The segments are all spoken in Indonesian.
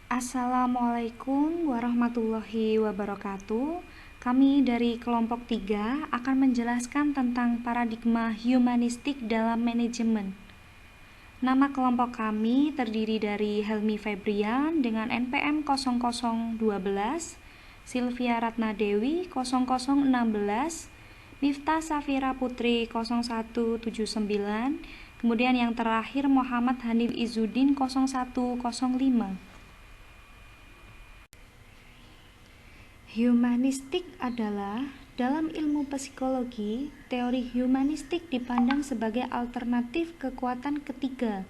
Assalamualaikum warahmatullahi wabarakatuh. Kami dari kelompok 3 akan menjelaskan tentang paradigma humanistik dalam manajemen. Nama kelompok kami terdiri dari Helmi Febrian dengan NPM 0012, Sylvia Ratnadewi 0016, Miftah Safira Putri 0179, kemudian yang terakhir Muhammad Hanif Izzuddin 0105. Humanistik adalah, dalam ilmu psikologi, teori humanistik dipandang sebagai alternatif kekuatan ketiga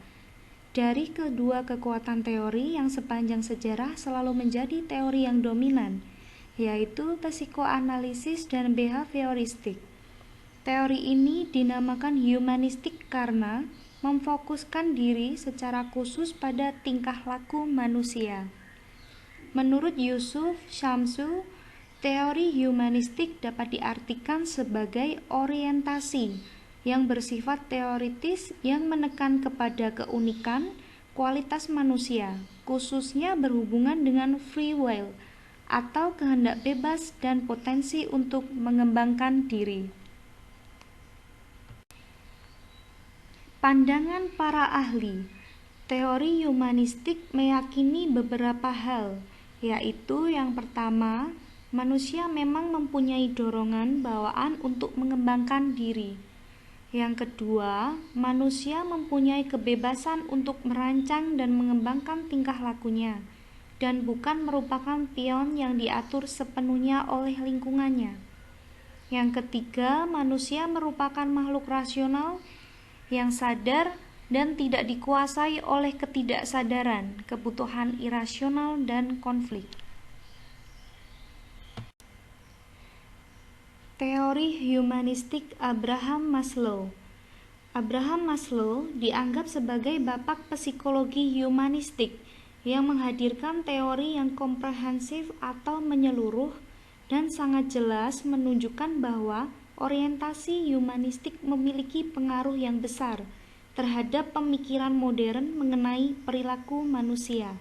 dari kedua kekuatan teori yang sepanjang sejarah selalu menjadi teori yang dominan, yaitu psikoanalisis dan behavioristik. Teori ini dinamakan humanistik karena memfokuskan diri secara khusus pada tingkah laku manusia. Menurut Yusuf Shamsu, teori humanistik dapat diartikan sebagai orientasi yang bersifat teoritis yang menekan kepada keunikan kualitas manusia, khususnya berhubungan dengan free will atau kehendak bebas dan potensi untuk mengembangkan diri. Pandangan para ahli, teori humanistik meyakini beberapa hal, yaitu yang pertama, manusia memang mempunyai dorongan bawaan untuk mengembangkan diri. Yang kedua, manusia mempunyai kebebasan untuk merancang dan mengembangkan tingkah lakunya, dan bukan merupakan pion yang diatur sepenuhnya oleh lingkungannya. Yang ketiga, manusia merupakan makhluk rasional yang sadar dan tidak dikuasai oleh ketidaksadaran, kebutuhan irasional, dan konflik. Teori humanistik Abraham Maslow. Abraham Maslow dianggap sebagai bapak psikologi humanistik yang menghadirkan teori yang komprehensif atau menyeluruh dan sangat jelas menunjukkan bahwa orientasi humanistik memiliki pengaruh yang besar terhadap pemikiran modern mengenai perilaku manusia.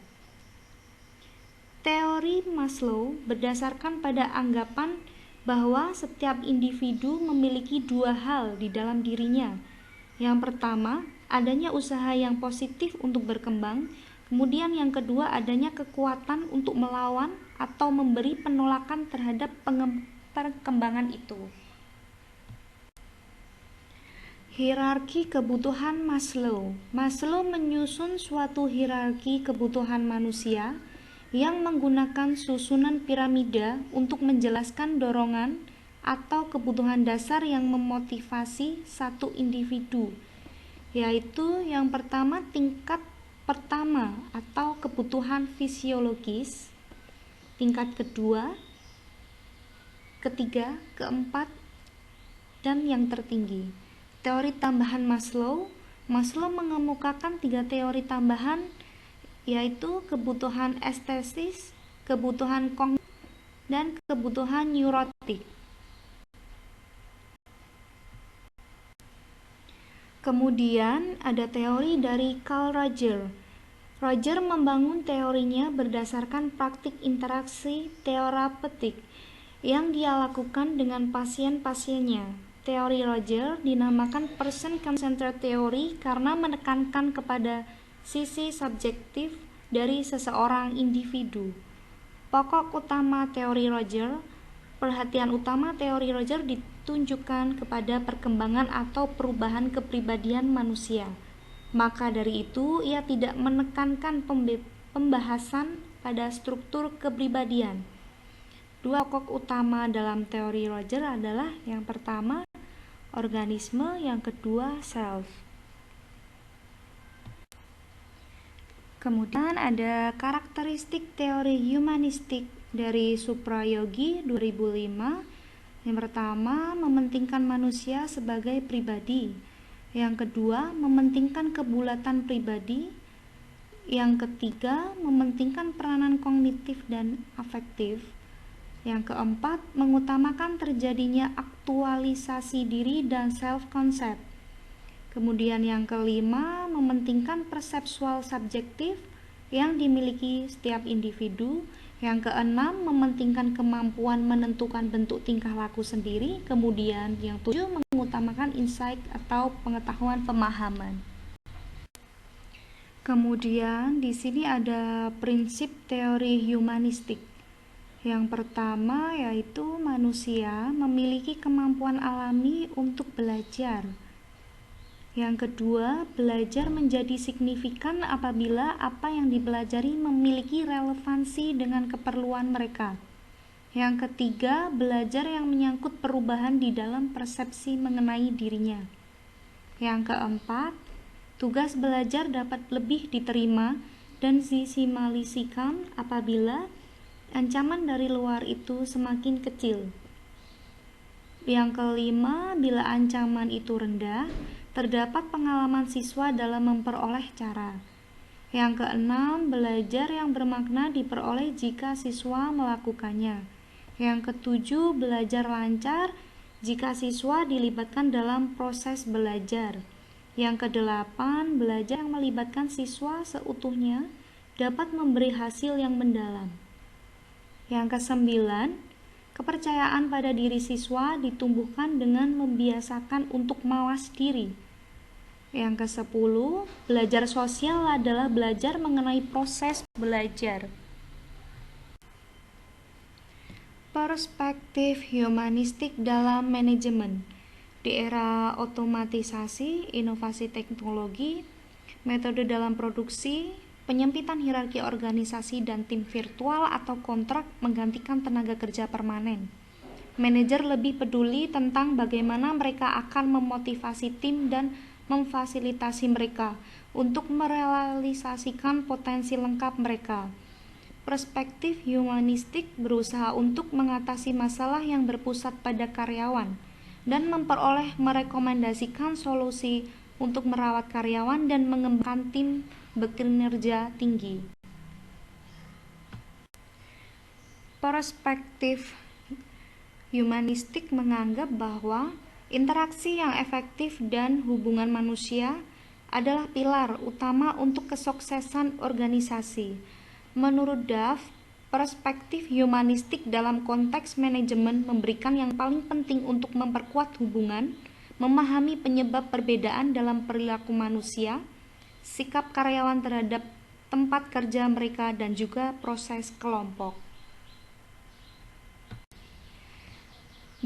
Teori Maslow berdasarkan pada anggapan bahwa setiap individu memiliki dua hal di dalam dirinya. Yang pertama, adanya usaha yang positif untuk berkembang, kemudian yang kedua adanya kekuatan untuk melawan atau memberi penolakan terhadap perkembangan itu. Hierarki kebutuhan Maslow. Maslow menyusun suatu hierarki kebutuhan manusia yang menggunakan susunan piramida untuk menjelaskan dorongan atau kebutuhan dasar yang memotivasi satu individu, yaitu yang pertama tingkat pertama atau kebutuhan fisiologis, tingkat kedua, ketiga, keempat, dan yang tertinggi. Teori tambahan Maslow mengemukakan 3 teori tambahan, yaitu kebutuhan estesis, kebutuhan kognitif, dan kebutuhan neurotik. Kemudian ada teori dari Carl Rogers. Rogers membangun teorinya berdasarkan praktik interaksi terapeutik yang dia lakukan dengan pasien-pasiennya. Teori Rogers dinamakan person-centered theory karena menekankan kepada sisi subjektif dari seseorang individu. Pokok utama teori Rogers, perhatian utama teori Rogers ditunjukkan kepada perkembangan atau perubahan kepribadian manusia. Maka dari itu, ia tidak menekankan pembahasan pada struktur kepribadian. 2 pokok utama dalam teori Rogers adalah yang pertama, organisme, yang kedua, self. Kemudian ada karakteristik teori humanistik dari Suprayogi 2005. Yang pertama, mementingkan manusia sebagai pribadi. Yang kedua, mementingkan kebulatan pribadi. Yang ketiga, mementingkan peranan kognitif dan afektif. Yang keempat, mengutamakan terjadinya aktualisasi diri dan self-concept. Kemudian yang kelima, mementingkan persepsual subjektif. yang dimiliki setiap individu. Yang keenam, mementingkan kemampuan menentukan bentuk tingkah laku sendiri. Kemudian yang tujuh, mengutamakan insight atau pengetahuan pemahaman. Kemudian di sini ada prinsip teori humanistik. Yang pertama yaitu manusia memiliki kemampuan alami untuk belajar. Yang kedua, belajar menjadi signifikan apabila apa yang dipelajari memiliki relevansi dengan keperluan mereka. Yang ketiga, belajar yang menyangkut perubahan di dalam persepsi mengenai dirinya. Yang keempat, tugas belajar dapat lebih diterima dan disimalisasikan apabila ancaman dari luar itu semakin kecil. Yang kelima, bila ancaman itu rendah, terdapat pengalaman siswa dalam memperoleh cara. Yang keenam, belajar yang bermakna diperoleh jika siswa melakukannya. Yang ketujuh, belajar lancar jika siswa dilibatkan dalam proses belajar. Yang kedelapan, belajar yang melibatkan siswa seutuhnya dapat memberi hasil yang mendalam. Yang kesembilan, kepercayaan pada diri siswa ditumbuhkan dengan membiasakan untuk mawas diri. Yang kesepuluh, belajar sosial adalah belajar mengenai proses belajar. Perspektif humanistik dalam manajemen. Di era otomatisasi, inovasi teknologi, metode dalam produksi, penyempitan hierarki organisasi dan tim virtual atau kontrak menggantikan tenaga kerja permanen. Manajer lebih peduli tentang bagaimana mereka akan memotivasi tim dan memfasilitasi mereka untuk merealisasikan potensi lengkap mereka. Perspektif humanistik berusaha untuk mengatasi masalah yang berpusat pada karyawan dan memperoleh merekomendasikan solusi untuk merawat karyawan dan mengembangkan tim berkinerja tinggi. Perspektif humanistik menganggap bahwa interaksi yang efektif dan hubungan manusia adalah pilar utama untuk kesuksesan organisasi. Menurut Duff, perspektif humanistik dalam konteks manajemen memberikan yang paling penting untuk memperkuat hubungan, memahami penyebab perbedaan dalam perilaku manusia, sikap karyawan terhadap tempat kerja mereka, dan juga proses kelompok.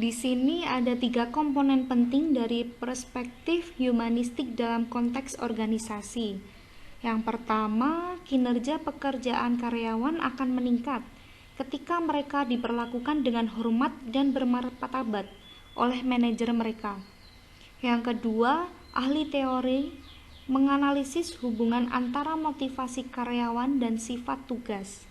Di sini ada 3 komponen penting dari perspektif humanistik dalam konteks organisasi. Yang pertama, kinerja pekerjaan karyawan akan meningkat ketika mereka diperlakukan dengan hormat dan bermartabat oleh manajer mereka. Yang kedua, ahli teori menganalisis hubungan antara motivasi karyawan dan sifat tugas.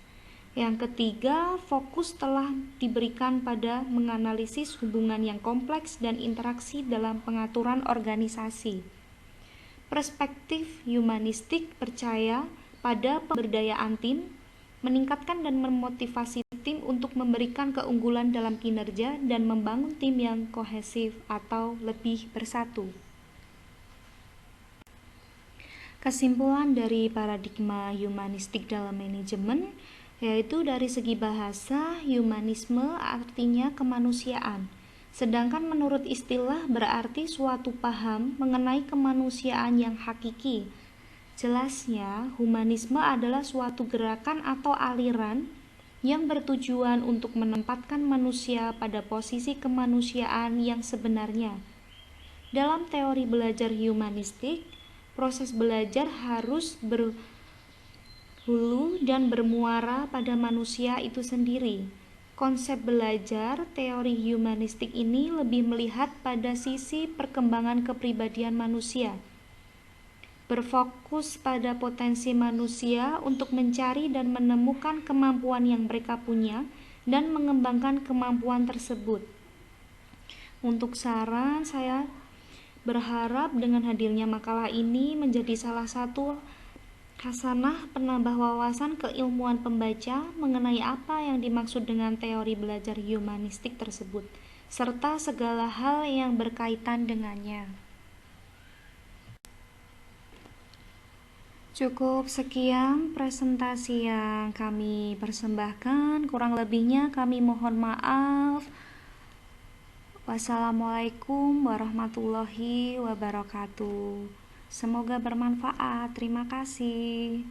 Yang ketiga, fokus telah diberikan pada menganalisis hubungan yang kompleks dan interaksi dalam pengaturan organisasi. Perspektif humanistik percaya pada pemberdayaan tim, meningkatkan dan memotivasi tim untuk memberikan keunggulan dalam kinerja dan membangun tim yang kohesif atau lebih bersatu. Kesimpulan dari paradigma humanistik dalam manajemen yaitu dari segi bahasa, humanisme artinya kemanusiaan. Sedangkan menurut istilah berarti suatu paham mengenai kemanusiaan yang hakiki. Jelasnya, humanisme adalah suatu gerakan atau aliran yang bertujuan untuk menempatkan manusia pada posisi kemanusiaan yang sebenarnya. Dalam teori belajar humanistik, proses belajar harus berhulu dan bermuara pada manusia itu sendiri. Konsep belajar teori humanistik ini lebih melihat pada sisi perkembangan kepribadian manusia, berfokus pada potensi manusia untuk mencari dan menemukan kemampuan yang mereka punya dan mengembangkan kemampuan tersebut. Untuk saran, saya berharap dengan hadirnya makalah ini menjadi salah satu hasanah penambah wawasan keilmuan pembaca mengenai apa yang dimaksud dengan teori belajar humanistik tersebut, serta segala hal yang berkaitan dengannya. Cukup sekian presentasi yang kami persembahkan, kurang lebihnya kami mohon maaf. Wassalamualaikum warahmatullahi wabarakatuh. Semoga bermanfaat. Terima kasih.